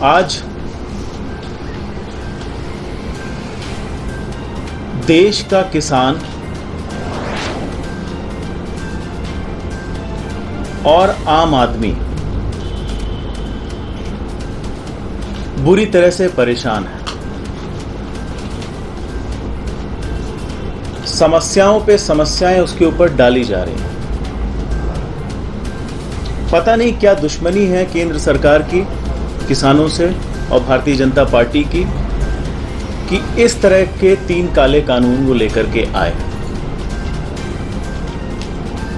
आज देश का किसान और आम आदमी बुरी तरह से परेशान है। समस्याओं पे समस्याएं उसके ऊपर डाली जा रही हैं। पता नहीं क्या दुश्मनी है केंद्र सरकार की किसानों से और भारतीय जनता पार्टी की कि इस तरह के 3 काले कानून वो लेकर के आए,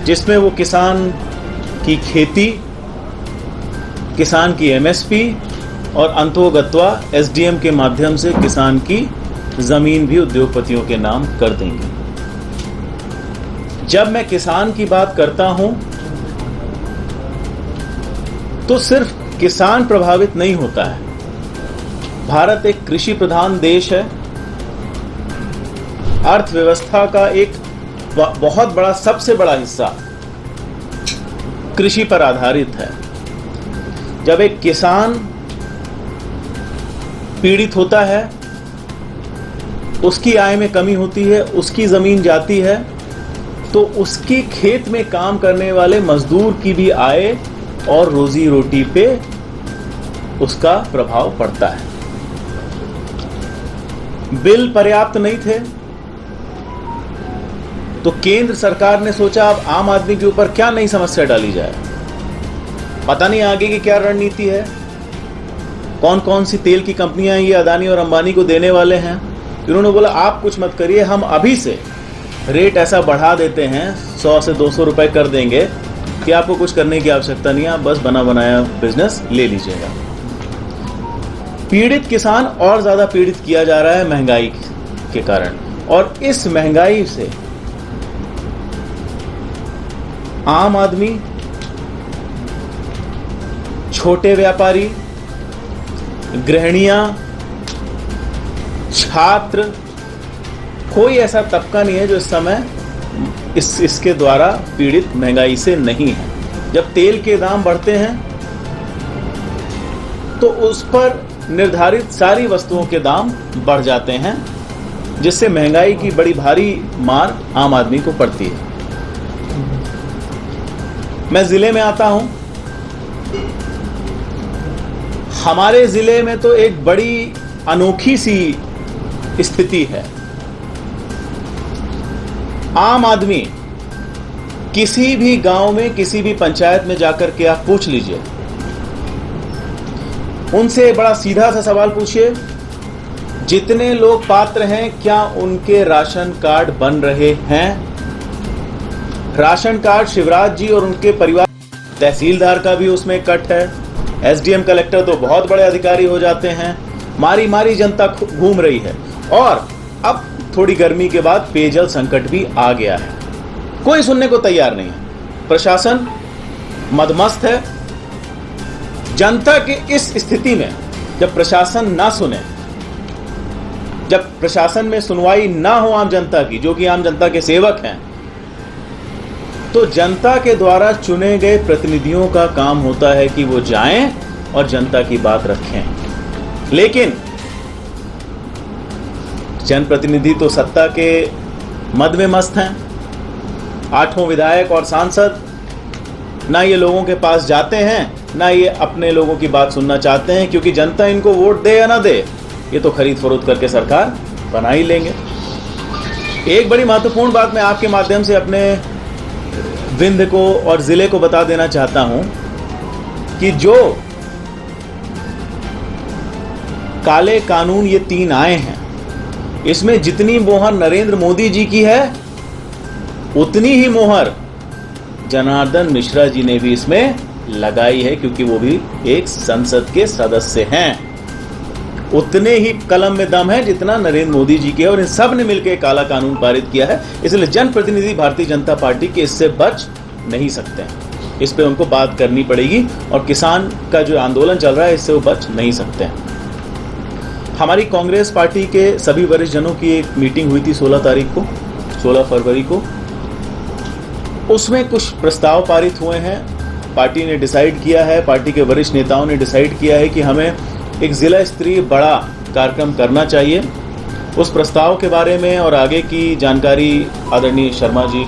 जिसमें वो किसान की खेती, किसान की एमएसपी और अंतोगत्वा एसडीएम के माध्यम से किसान की जमीन भी उद्योगपतियों के नाम कर देंगे। जब मैं किसान की बात करता हूं तो सिर्फ किसान प्रभावित नहीं होता है। भारत एक कृषि प्रधान देश है। अर्थव्यवस्था का एक बहुत बड़ा, सबसे बड़ा हिस्सा कृषि पर आधारित है। जब एक किसान पीड़ित होता है, उसकी आय में कमी होती है, उसकी जमीन जाती है, तो उसकी खेत में काम करने वाले मजदूर की भी आय और रोजी रोटी पे उसका प्रभाव पड़ता है। बिल पर्याप्त नहीं थे तो केंद्र सरकार ने सोचा अब आम आदमी के ऊपर क्या नई समस्या डाली जाए। पता नहीं आगे की क्या रणनीति है, कौन कौन सी तेल की कंपनियां ये अदानी और अंबानी को देने वाले हैं। उन्होंने बोला आप कुछ मत करिए, हम अभी से रेट ऐसा बढ़ा देते हैं, 100 से 200 रुपए कर देंगे कि आपको कुछ करने की आवश्यकता नहीं है, आप बस बना बनाया बिजनेस ले लीजिएगा। पीड़ित किसान और ज्यादा पीड़ित किया जा रहा है महंगाई के कारण, और इस महंगाई से आम आदमी, छोटे व्यापारी, गृहिणियां, छात्र, कोई ऐसा तबका नहीं है जो इस समय इसके द्वारा पीड़ित महंगाई से नहीं है। जब तेल के दाम बढ़ते हैं तो उस पर निर्धारित सारी वस्तुओं के दाम बढ़ जाते हैं, जिससे महंगाई की बड़ी भारी मार आम आदमी को पड़ती है। मैं जिले में आता हूं, हमारे जिले में तो एक बड़ी अनोखी सी स्थिति है। आम आदमी किसी भी गांव में, किसी भी पंचायत में जाकर के आप पूछ लीजिए, उनसे बड़ा सीधा सा सवाल पूछिए, जितने लोग पात्र हैं क्या उनके राशन कार्ड बन रहे हैं? राशन कार्ड शिवराज जी और उनके परिवार, तहसीलदार का भी उसमें कट है, एसडीएम कलेक्टर तो बहुत बड़े अधिकारी हो जाते हैं, मारी मारी जनता घूम रही है। और अब थोड़ी गर्मी के बाद पेयजल संकट भी आ गया है, कोई सुनने को तैयार नहीं है। प्रशासन मदमस्त है। जनता के इस स्थिति में जब प्रशासन ना सुने, जब प्रशासन में सुनवाई ना हो आम जनता की, जो कि आम जनता के सेवक हैं, तो जनता के द्वारा चुने गए प्रतिनिधियों का काम होता है कि वो जाएं और जनता की बात रखें। लेकिन जनप्रतिनिधि तो सत्ता के मद में मस्त हैं। 8 विधायक और सांसद ना ये लोगों के पास जाते हैं, ना ये अपने लोगों की बात सुनना चाहते हैं, क्योंकि जनता इनको वोट दे या ना दे, ये तो खरीद फरोख्त करके सरकार बना ही लेंगे। एक बड़ी महत्वपूर्ण बात मैं आपके माध्यम से अपने विंध्य को और जिले को बता देना चाहता हूं कि जो काले कानून ये 3 आए हैं, इसमें जितनी मोहर नरेंद्र मोदी जी की है, उतनी ही मोहर जनार्दन मिश्रा जी ने भी इसमें लगाई है, क्योंकि वो भी एक संसद के सदस्य हैं। उतने ही कलम में दम है जितना नरेंद्र मोदी जी के, और इन सब ने मिलकर काला कानून पारित किया है। इसलिए जनप्रतिनिधि भारतीय जनता पार्टी के इससे बच नहीं सकते हैं। इस पे उनको बात करनी पड़ेगी, और किसान का जो आंदोलन चल रहा है इससे वो बच नहीं सकते हैं। हमारी कांग्रेस पार्टी के सभी वरिष्ठ जनों की एक मीटिंग हुई थी 16 फरवरी को। उसमें कुछ प्रस्ताव पारित हुए हैं। पार्टी ने डिसाइड किया है, पार्टी के वरिष्ठ नेताओं ने डिसाइड किया है कि हमें एक जिला स्तरीय बड़ा कार्यक्रम करना चाहिए। उस प्रस्ताव के बारे में और आगे की जानकारी आदरणीय शर्मा जी